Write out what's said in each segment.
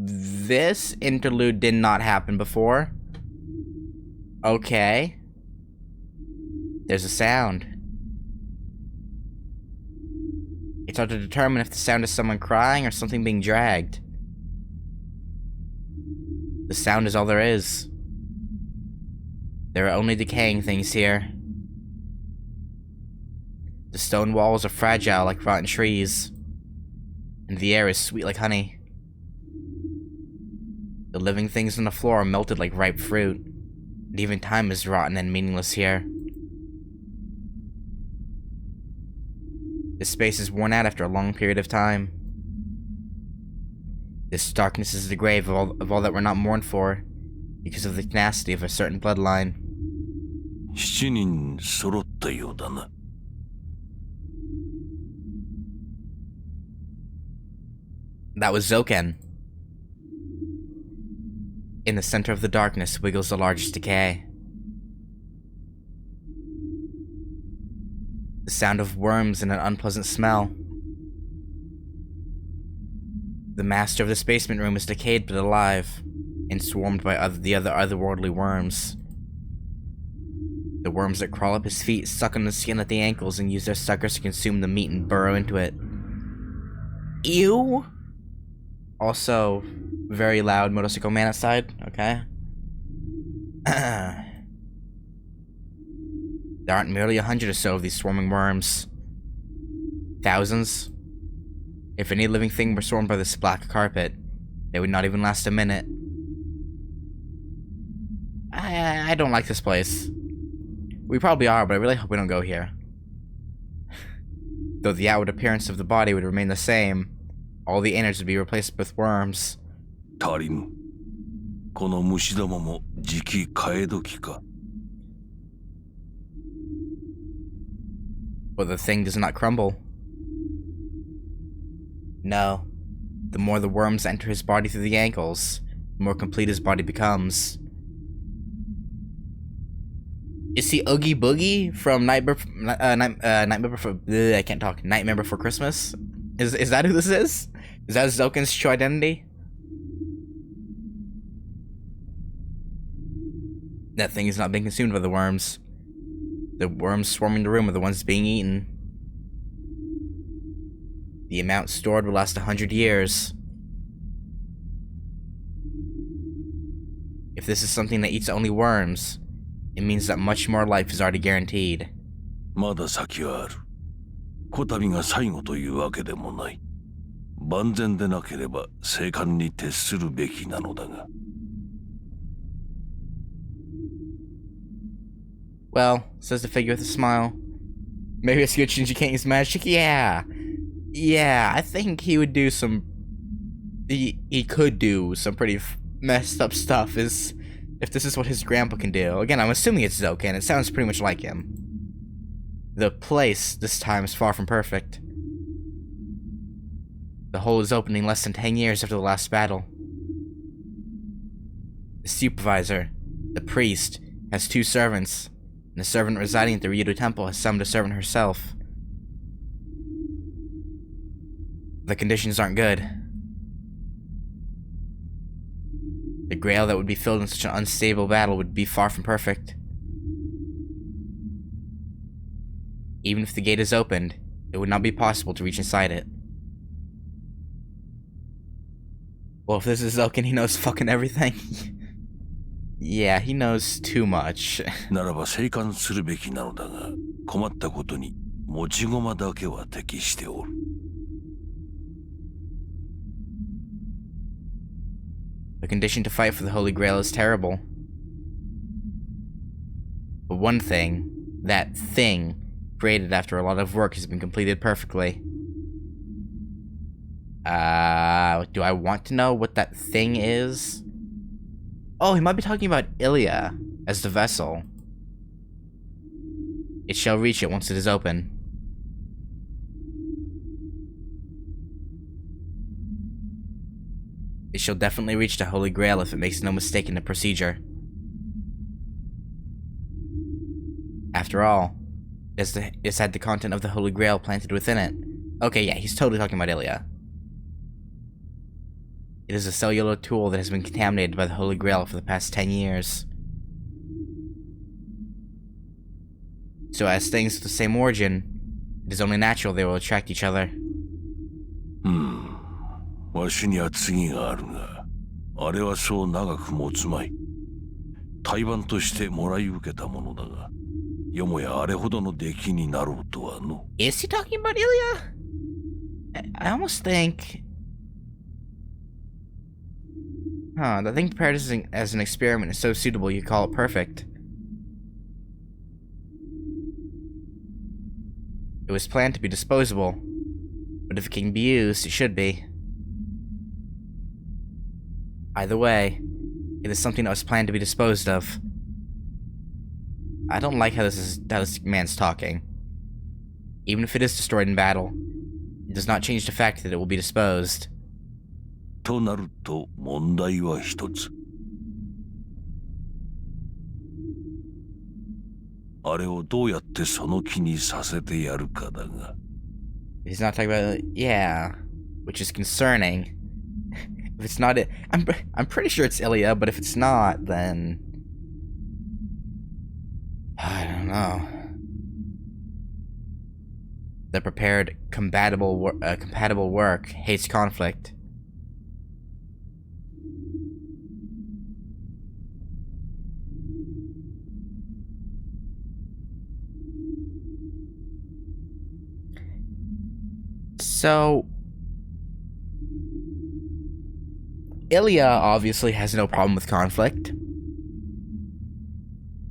this interlude did not happen before. Okay. There's a sound. It's hard to determine if the sound is someone crying or something being dragged. The sound is all there is. There are only decaying things here. The stone walls are fragile like rotten trees, and the air is sweet like honey. The living things on the floor are melted like ripe fruit, and even time is rotten and meaningless here. This space is worn out after a long period of time. This darkness is the grave of all that we're not mourned for, because of the tenacity of a certain bloodline. 7人揃ったようだな。That was Zoken. In the center of the darkness wiggles the largest decay. The sound of worms and an unpleasant smell. The master of this basement room is decayed but alive, and swarmed by the other otherworldly worms. The worms that crawl up his feet suck on the skin at the ankles and use their suckers to consume the meat and burrow into it. Ew! Also, very loud motorcycle man outside, okay? There aren't merely 100 or so of these swarming worms. Thousands. If any living thing were swarmed by this black carpet, they would not even last a minute. I don't like this place. We probably are, but I really hope we don't go here. Though the outward appearance of the body would remain the same, all the innards would be replaced with worms. 足りぬ。この虫どもも時期替え時か。But the thing does not crumble. No. The more the worms enter his body through the ankles, the more complete his body becomes. Is he Oogie Boogie from Nightmare Before... I can't talk. Nightmare Before Christmas? Is that who this is? Is that Zoken's true identity? That thing is not being consumed by the worms. The worms swarming the room are the ones being eaten. The amount stored will last 100 years. If this is something that eats only worms, it means that much more life is already guaranteed. まだ先はある。こたびが最後というわけでもない。万全でなければ生還に徹するべきなのだが。Well, says the figure with a smile. Maybe it's good Shinji can't use magic? Yeah. Yeah, I think he would do some... He could do some pretty messed up stuff if this is what his grandpa can do. Again, I'm assuming it's Zoken. It sounds pretty much like him. The place, this time, is far from perfect. The hole is opening less than 10 years after the last battle. The supervisor, the priest, has 2 servants, and the servant residing at the Ryudo Temple has summoned a servant herself. The conditions aren't good. The grail that would be filled in such an unstable battle would be far from perfect. Even if the gate is opened, it would not be possible to reach inside it. Well, if this is Zoken, he knows fucking everything. Yeah, he knows too much. ならば生還するべきなのだが、困ったことに持ち駒だけは適しておる。The condition to fight for the Holy Grail is terrible. But one thing, that thing, created after a lot of work has been completed perfectly. Do I want to know what that thing is? Oh, he might be talking about Ilya as the vessel. It shall reach it once it is open. It shall definitely reach the Holy Grail if it makes no mistake in the procedure. After all, it's had the content of the Holy Grail planted within it. Okay, yeah, he's totally talking about Ilya. It is a cellular tool that has been contaminated by the Holy Grail for the past 10 years. So as things with the same origin, it is only natural they will attract each other. わしには次があるが、あれはそう長く持つまい。対バンとしてもらい受けたものだが、よもやあれほどの出来になろうとはの。Is he talking about Ilya? I almost think... the thing prepared as an experiment is so suitable you call it perfect. It was planned to be disposable, but if it can be used, it should be. Either way, it is something that was planned to be disposed of. I don't like how this man's talking. Even if it is destroyed in battle, it does not change the fact that it will be disposed. となると問題は一つ。あれをどうやってその気にさせてやるかだが。He's not talking about it. Yeah, which is concerning. If it's not it, I'm pretty sure it's Ilya, but if it's not, then I don't know. The prepared compatible work hates conflict. So, Ilya obviously has no problem with conflict.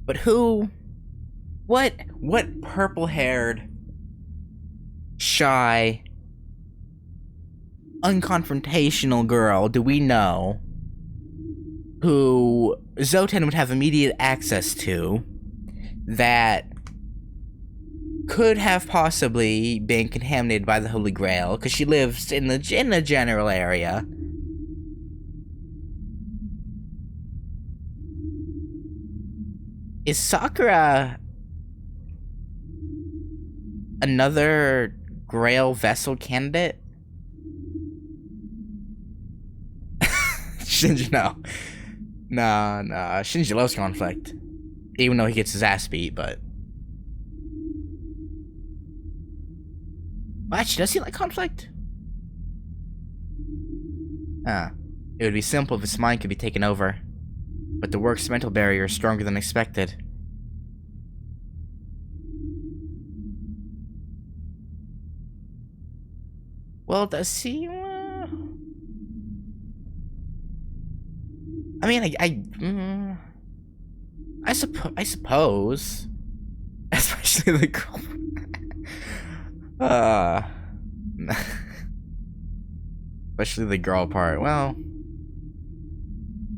But what purple-haired, shy, unconfrontational girl do we know who Zotan would have immediate access to that could have possibly been contaminated by the Holy Grail because she lives in the general area? Is Sakura another Grail vessel candidate? Shinji, no. Nah. Shinji loves conflict. Even though he gets his ass beat, but... Well, actually, does he like conflict? It would be simple if his mind could be taken over. But the work's mental barrier is stronger than expected. Well, does he... I mean, I suppose. Especially the girl... Especially the girl part. Well...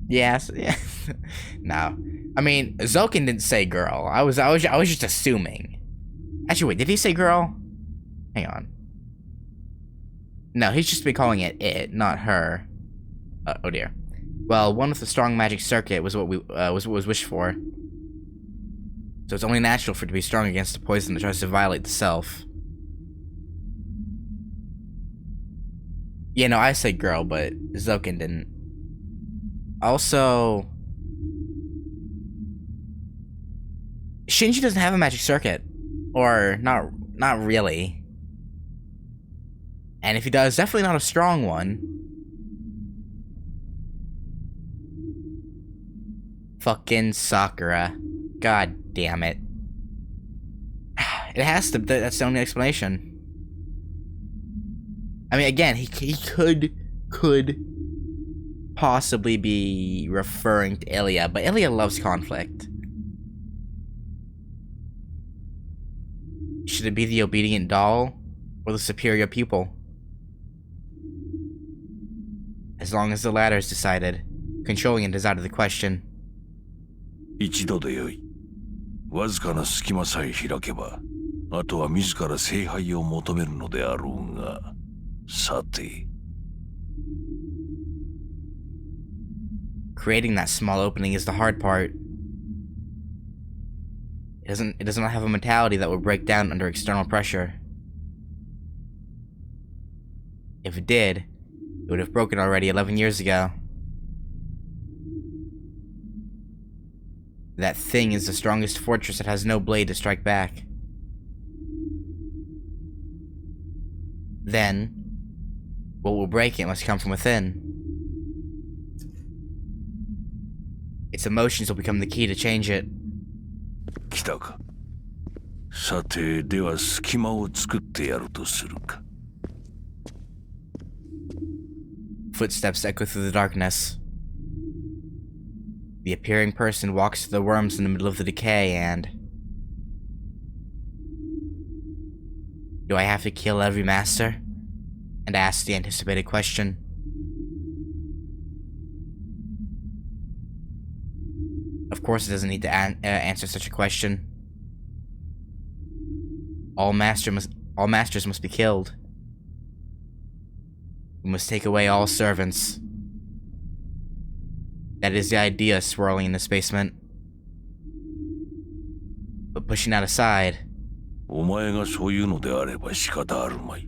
Yes. No. I mean, Zoken didn't say girl. I was just assuming. Actually, wait, did he say girl? Hang on. No, he's just been calling it, not her. Oh dear. Well, one with a strong magic circuit was what was wished for. So it's only natural for it to be strong against a poison that tries to violate the self. Yeah, no, I said girl, but Zoken didn't. Also, Shinji doesn't have a magic circuit, or not really. And if he does, definitely not a strong one. Fucking Sakura. God damn it. It has to, that's the only explanation. I mean, again, he could possibly be referring to Ilya, but Ilya loves conflict. Should it be the obedient doll or the superior pupil? As long as the latter is decided, controlling it is out of the question. 一度でよい。わずかな隙間さえ開けば、あとは自ら聖杯を求めるのであろうが、さて。Creating that small opening is the hard part. It does not have a mentality that will break down under external pressure. If it did, it It would have broken already 11 years ago. That thing is the strongest fortress that has no blade to strike back. Then, what will break it must come from within. Its emotions will become the key to change it. 来たか。さて、では隙間を作ってやるとするか。Footsteps echo through the darkness. The appearing person walks to the worms in the middle of the decay and... Do I have to kill every master? And ask the anticipated question. Of course it doesn't need to answer such a question. All masters must be killed. We must take away all servants. That is the idea swirling in this basement. But pushing that aside... お前がそういうのであれば仕方あるまい。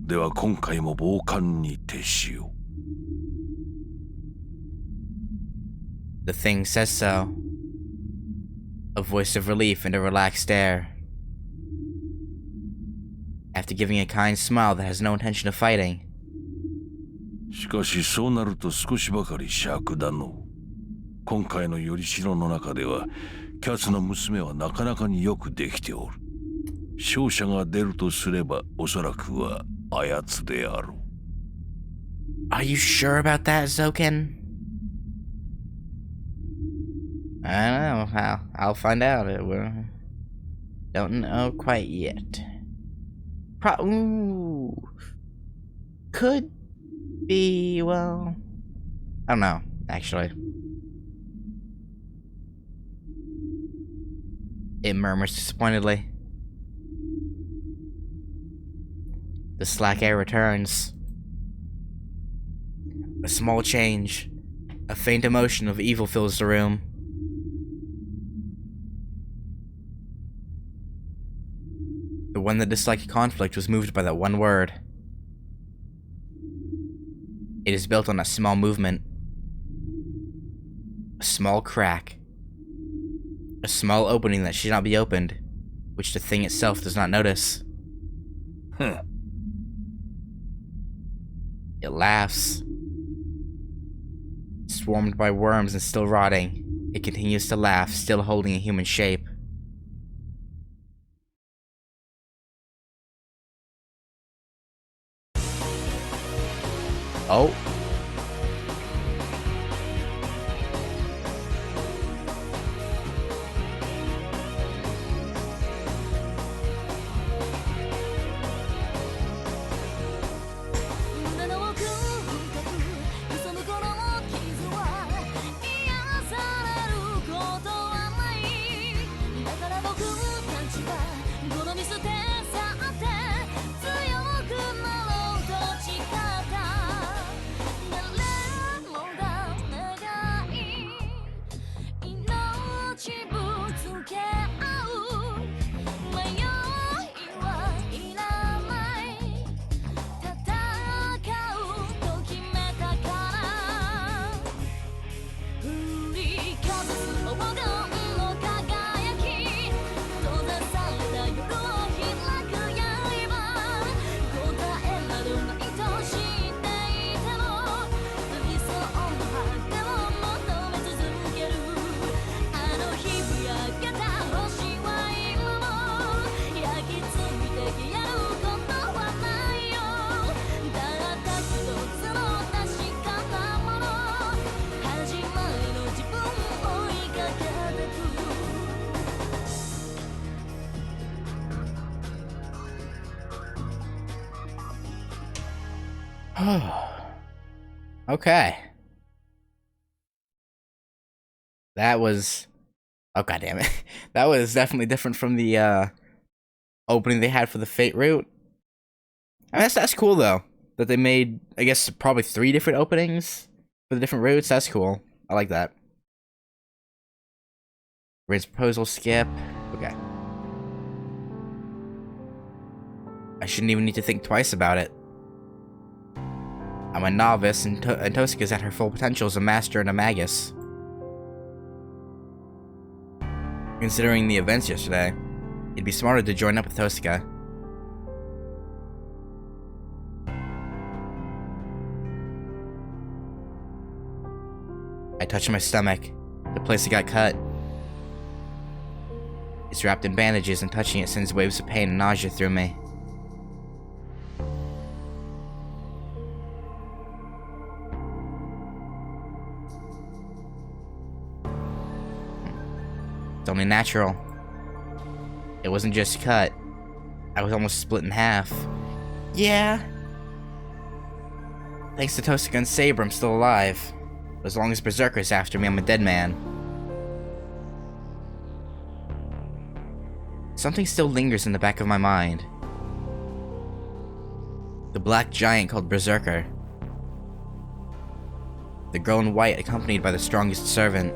では今回も傍観に徹しよう。The thing says so. A voice of relief and a relaxed air. After giving a kind smile that has no intention of fighting. しかしそうなると少しばかり尺だの。今回のよりしろの中では、キャツの娘はなかなかによくできておる。勝者が出るとすれば、おそらくはあやつであろう。Are you sure about that, Zoken? I don't know. I'll find out. Don't know quite yet. Ooh. Could be, well... I don't know, actually. It murmurs disappointedly. The slack air returns. A small change. A faint emotion of evil fills the room. The one that disliked conflict was moved by that one word. It is built on a small movement. A small crack. A small opening that should not be opened, which the thing itself does not notice. It laughs. Swarmed by worms and still rotting, it continues to laugh, still holding a human shape. Oh. Okay. That was... Oh, goddammit. That was definitely different from the, opening they had for the Fate route. I mean, that's cool, though. That they made, I guess, probably 3 different openings for the different routes. That's cool. I like that. Raise proposal, skip. Okay. I shouldn't even need to think twice about it. I'm a novice, and Tosika's at her full potential as a master and a magus. Considering the events yesterday, it'd be smarter to join up with Tosika. I touched my stomach, the place that got cut. It's wrapped in bandages, and touching it sends waves of pain and nausea through me. It's only natural. It wasn't just cut. I was almost split in half. Yeah. Thanks to Tosika and Saber, I'm still alive. But as long as Berserker's after me, I'm a dead man. Something still lingers in the back of my mind. The black giant called Berserker. The girl in white accompanied by the strongest servant.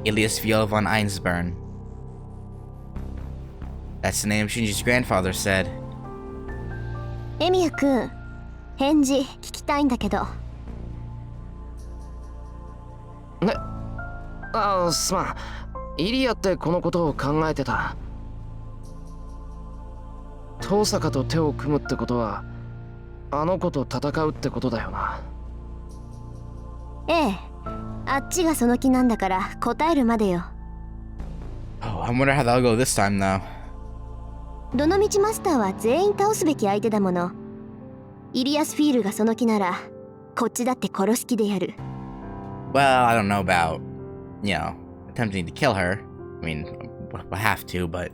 Ilias Viola von Einsburn. That's the name Shinji's grandfather said. エミヤ君、返事聞きたいんだけど。ね、ああ、すまん。イリアってこのことを考えてた。遠坂と手を組むってことは、あの子と戦うってことだよな。ええ、あっちがその気なんだから答えるまでよ。Oh, I wonder how that'll go this time, though. どのみちマスターは全員倒すべき相手だもの。イリアスフィールがその気なら、こっちだって殺す気でやる。Well, I don't know about, you know, attempting to kill her. I mean, we'll have to, but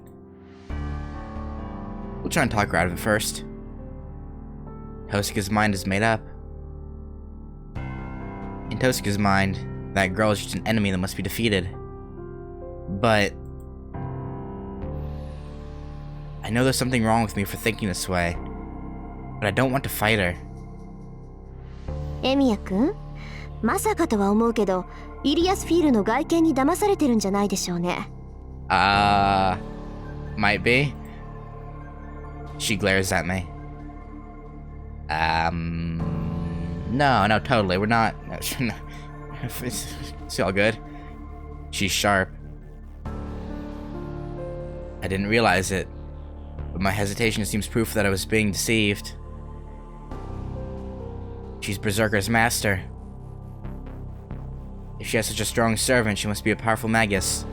we'll try and talk her out of it first. Tosika's mind is made up. In Tosika's mind, that girl is just an enemy that must be defeated. But I know there's something wrong with me for thinking this way, but I don't want to fight her. エミヤ君、まさかとは思うけど、イリアスフィールの外見に騙されてるんじゃないでしょうね。Might be. She glares at me. No, totally. We're not. It's all good. She's sharp. I didn't realize it, but my hesitation seems proof that I was being deceived. She's Berserker's master. If she has such a strong servant, she must be a powerful magus.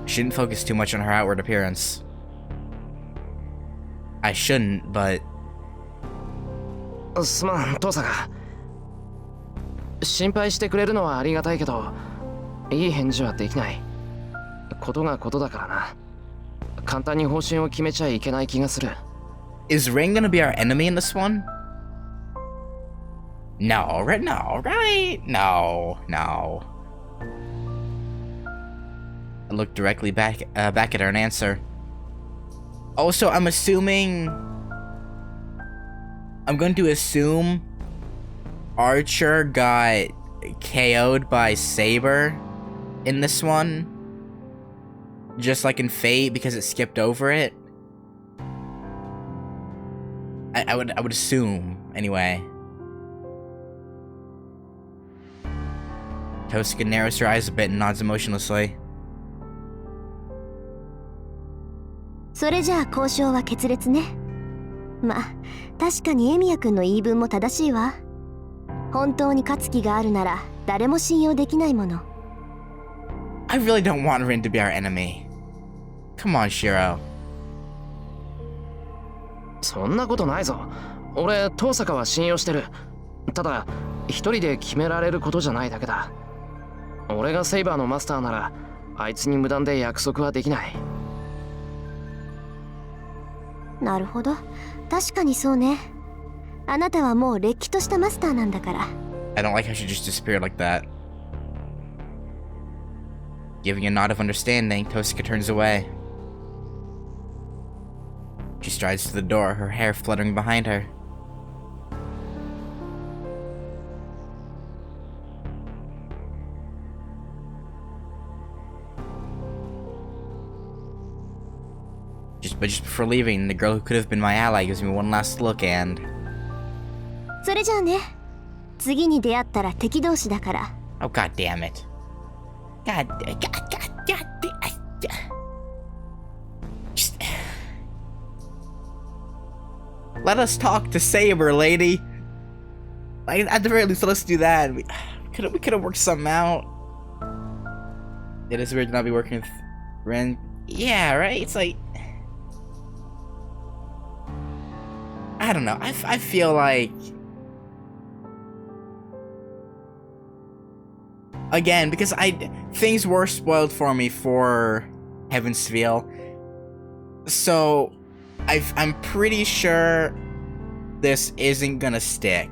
I shouldn't focus too much on her outward appearance. I shouldn't, but すまん、遠坂。心配してくれるのはありがたいけど、いい返事はできない。ことがことだからな。簡単に方針を決めちゃいけない気がする。is Ring gonna be our enemy in this one? No, right? No, right? No. I look directly back at her and answer. Also, I'm going to assume Archer got KO'd by Saber in this one, just like in Fate, because it skipped over it. I would assume, anyway. Tosika narrows her eyes a bit and nods emotionlessly. それじゃあ交渉は決裂ね。まあ、確かにエミヤ君の言い分も正しいわ。本当に勝つ気があるなら誰も信用できないもの。I really don't want Rin to be our enemy. Come on, Shiro. そんなことないぞ。俺、遠坂は信用してる。ただ、一人で決められることじゃないだけだ。俺がセイバーのマスターなら、あいつに無断で約束はできない。なるほど。確かにそうね。あなたはもうれっきとしたマスターなんだから。I don't like how she just disappeared like that. Giving a nod of understanding, Tosika turns away. She strides to the door, her hair fluttering behind her. Just before leaving, the girl who could have been my ally gives me one last look and... それじゃあね。次に出会ったら敵同士だから。 Oh, god damn it. God. Just... Let us talk to Saber, lady. Like, at the very least, let us do that. We could have worked something out. It is weird to not be working with Ren. Yeah, right? It's like... I don't know. I feel like... Again, because things were spoiled for me for Heaven's Feel. So, I'm pretty sure this isn't gonna stick.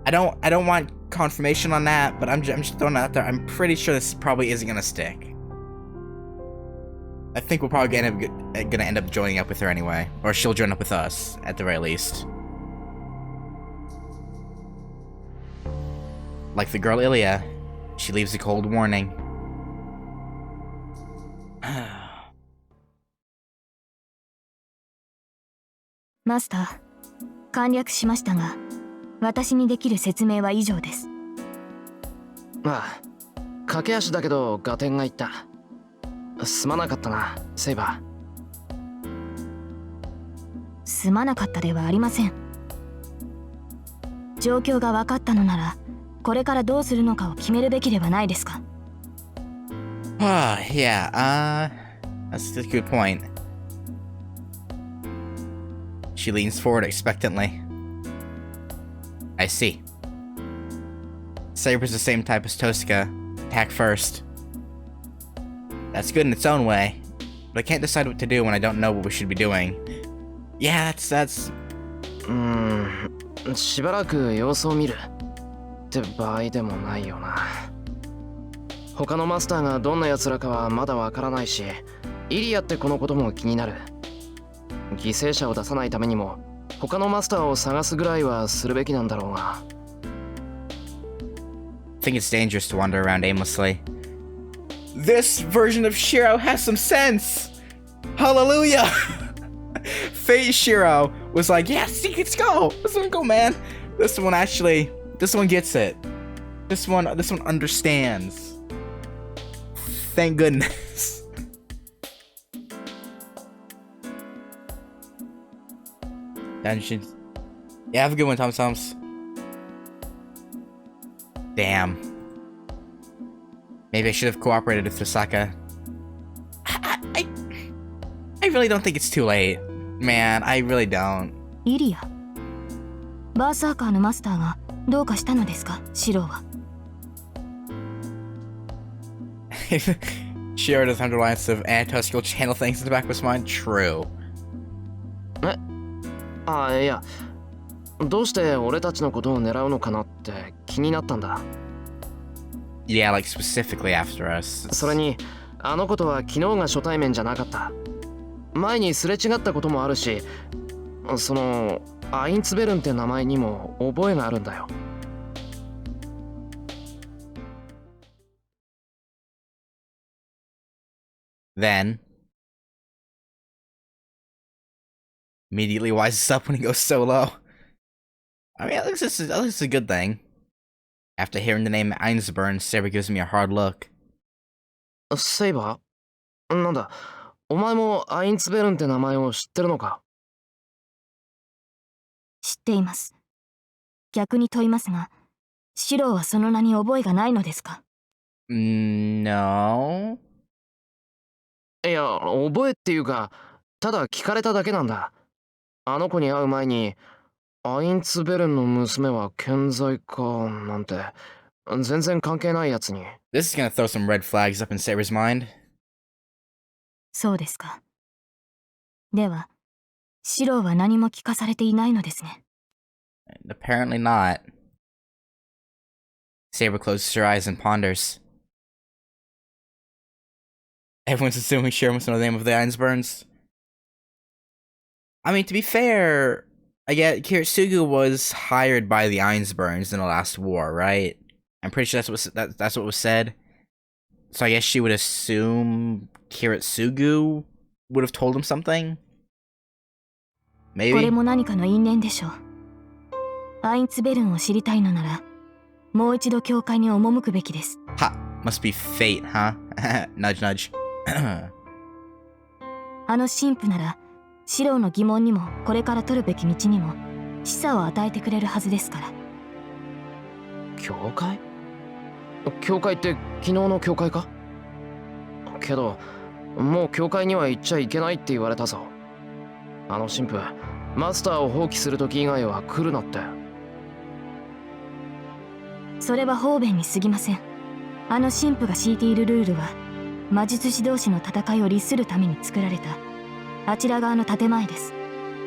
I don't want confirmation on that, but I'm just throwing it out there. I'm pretty sure this probably isn't gonna stick. I think we're probably gonna end up joining up with her anyway, or she'll join up with us at the very least. Like the girl Ilya, she leaves a cold warning. マスター、簡略しましたが、私にできる説明は以上です。まあ、駆け足だけど合点がいった。すまなかったな、セイバー。すまなかったではありません。状況が分かったのなら、これからどうするのかを決めるべきではないですか。Yeah, that's a good point. She leans forward expectantly. I see. Saber's the same type as Tosca. Attack first. That's good in its own way, but I can't decide what to do when I don't know what we should be doing. Yeah, that's... しばらく様子を見るって場合でもないよな。他のマスターがどんな奴らかはまだわからないし、イリアってこのことも気になる。犠牲者を出さないためにも他のマスターを探すぐらいはするべきなんだろうが。I think it's dangerous to wander around aimlessly. This version of Shiro has some sense! Hallelujah! Fate Shiro was like, yes, let's go! Let's go, man! This one gets it. This one understands. Thank goodness. Dungeons. Yeah, have a good one, Tom Toms. Damn. Maybe I should have cooperated with Tosaka. I really don't think it's too late. Man, I really don't. イリア、バーサーカーのマスターがどうかしたのですか、シローは。Shiro does have the reliance of Tosca will channel things in the back of his mind. True. いや、どうして俺たちのことを狙うのかなって気になったんだ。Yeah, like specifically after us. それに、あの子とは昨日が初対面じゃなかった。前にすれ違ったこともあるし、そのアインツベルンって名前にも覚えがあるんだよ。Then immediately wises up when he goes solo. I mean, at least this is a good thing. After hearing the name Einsburn, Saber gives me a hard look. セイバー？なんだ、お前もアインツベルンって名前を知ってるのか？知っています。逆に問いますが、シローはその名に覚えがないのですか？ No. いや、覚えっていうか、ただ聞かれただけなんだ。あの子に会う前に、アインツベルンの娘は健在かなんて、全然関係ないやつに。This is gonna throw some red flags up in Saber's mind. そうですか。では、シローは何も聞かされていないのですね。Apparently not. Saber closes her eyes and ponders. Everyone's assuming Shiro must know the name of the Einsburns. I mean, to be fair, I get Kiritsugu was hired by the Einsburns in the last war, right? I'm pretty sure that's what was said. So I guess she would assume Kiritsugu would have told him something? これ Maybe? も何かの因縁でしょう。アインツベルンを知りたいのなら、もう一度教会に赴くべきです。Ha! Must be fate, huh? Nudge, nudge. あの神父なら、シローの疑問にもこれから取るべき道にも示唆を与えてくれるはずですから。教会？教会って昨日の教会か？けどもう教会には行っちゃいけないって言われたぞ。あの神父、マスターを放棄する時以外は来るなって。それは方便に過ぎません。あの神父が敷いているルールは魔術師同士の戦いを律するために作られたあちら側の建前です。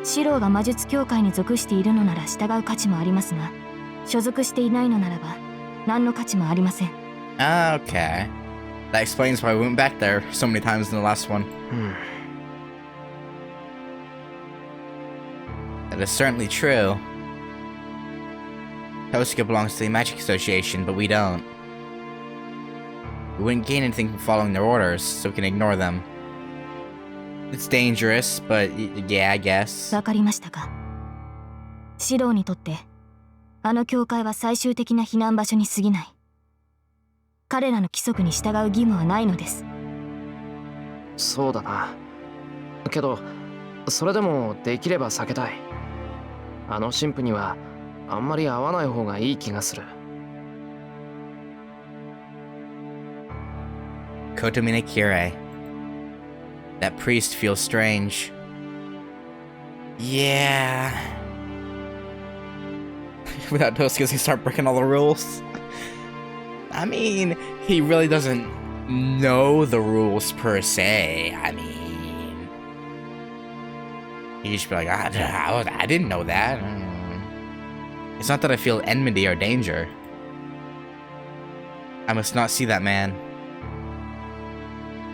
シローが魔術協会に属しているのなら従う価値もありますが、所属していないのならば何の価値もありません。Okay. That explains why we went back there so many times in the last one. That is certainly true. Tosuka belongs to the Magic Association, but we don't. We wouldn't gain anything from following their orders, so we can ignore them. It's dangerous, but yeah, I guess. わかりましたか。シローにとってあの教会は最終的な避難場所に過ぎない。彼らの規則に従う義務はないのです。そうだな。けどそれでもできれば避けたい。あの神父にはあんまり会わない方がいい気がする。Kotomine Kire. That priest feels strange. Yeah. Without Tosuke, he start breaking all the rules. I mean, he really doesn't know the rules per se. I mean, he just be like, I didn't know that. It's not that I feel enmity or danger. I must not see that man.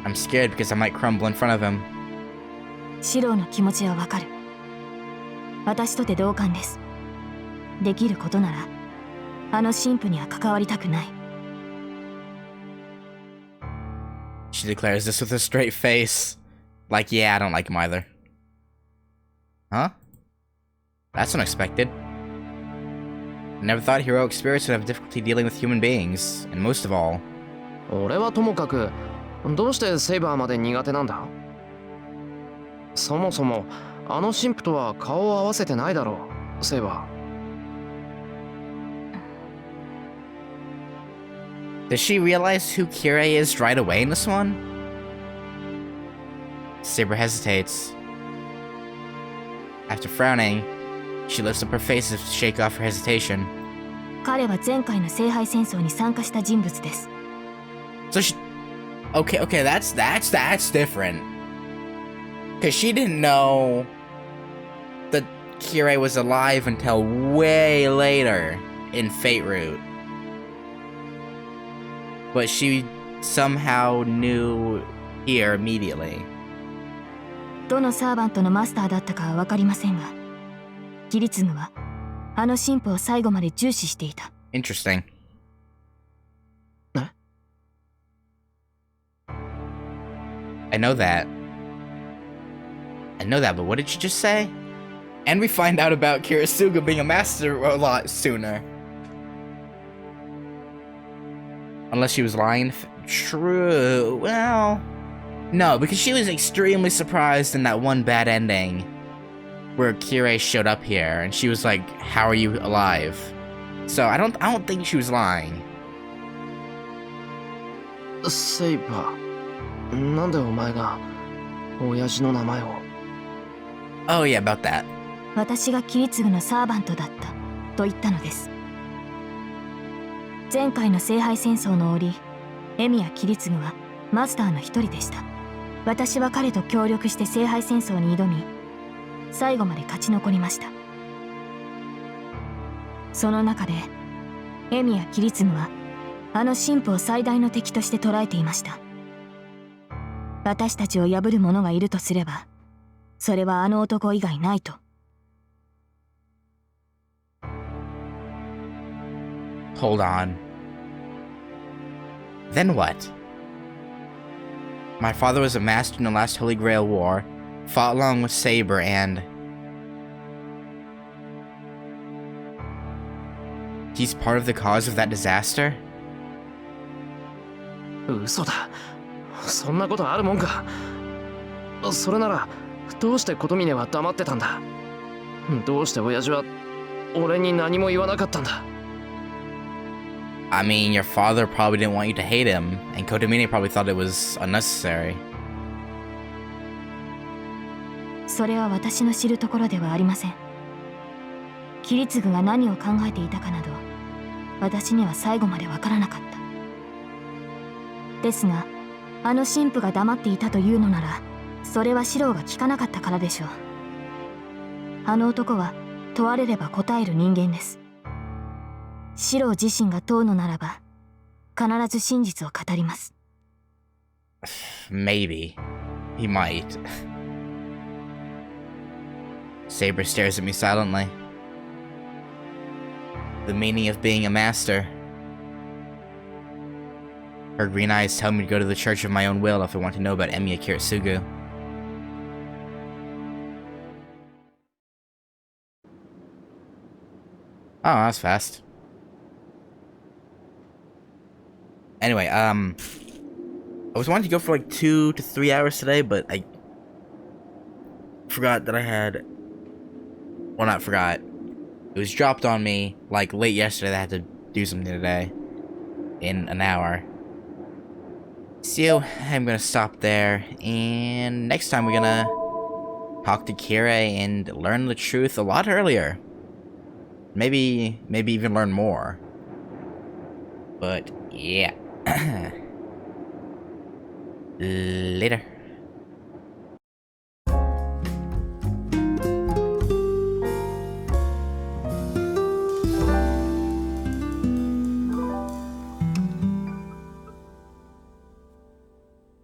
I'm scared because I might crumble in front of him. シローの気持ちはわかる。私とて同感です。できることならあの神父には関わりたくない。She declares this with a straight face. Like, yeah, I don't like him either. Huh? That's unexpected. I never thought heroic spirits would have difficulty dealing with human beings, and most of all... 俺はともかくどうしてセイバーまで苦手なんだ？そもそもあの神父とは顔を合わせてないだろう、セイバー。Does she realize who Kire is right away in this one? Saber hesitates. After frowning, she lifts up her face to shake off her hesitation. 彼は前回の聖杯戦争に参加した人物です。 So she... Okay, that's different. Cause she didn't know that Kire was alive until way later in Fate Route. But she somehow knew here immediately. どのサーバントのマスターだったかは分かりませんが、キリツグはあの神父を最後まで重視していた。Interesting. I know that, but what did you just say? And we find out about Kirisuga being a master a lot sooner. Unless she was lying. True. Well, no, because she was extremely surprised in that one bad ending where Kire showed up here and she was like, "How are you alive?" So I don't think she was lying. セイバー、なんでお前が親父の名前を？ Oh yeah, about that. 私がキリツグのサーバントだったと言ったのです。前回の聖杯戦争の折、エミやキリツグはマスターの一人でした。私は彼と協力して聖杯戦争に挑み、最後まで勝ち残りました。その中でエミやキリツグはあの神父を最大の敵として捉えていました。私たちを破る者がいるとすれば、それはあの男以外ないと。Hold on. Then what? My father was a master in the last Holy Grail War, fought along with Saber, and he's part of the cause of that disaster? 嘘だ。そんなことあるもんか。それならどうして琴峰は黙ってたんだ。どうして親父は俺に何も言わなかったんだ。I mean, your father probably didn't want you to hate him, and Kotomine probably thought it was unnecessary. それは私の知るところではありません。桐次が何を考えていたかなど私には最後までわからなかった。ですがあの神父が黙っていたというのならそれは四郎が聞かなかったからでしょう。あの男は問われれば答える人間です。四郎自身が問うのならば必ず真実を語ります。Maybe. He might. Saber stares at me silently. The meaning of being a master. Her green eyes tell me to go to the church of my own will if I want to know about Emiya Kiritsugu. Oh, that was fast. Anyway, I was wanting to go for like 2 to 3 hours today, but I forgot that I had... Well, not forgot. It was dropped on me, like, late yesterday that I had to do something today. In an hour. So, I'm gonna stop there, and next time we're gonna talk to Kira and learn the truth a lot earlier. Maybe even learn more. But, yeah. Later.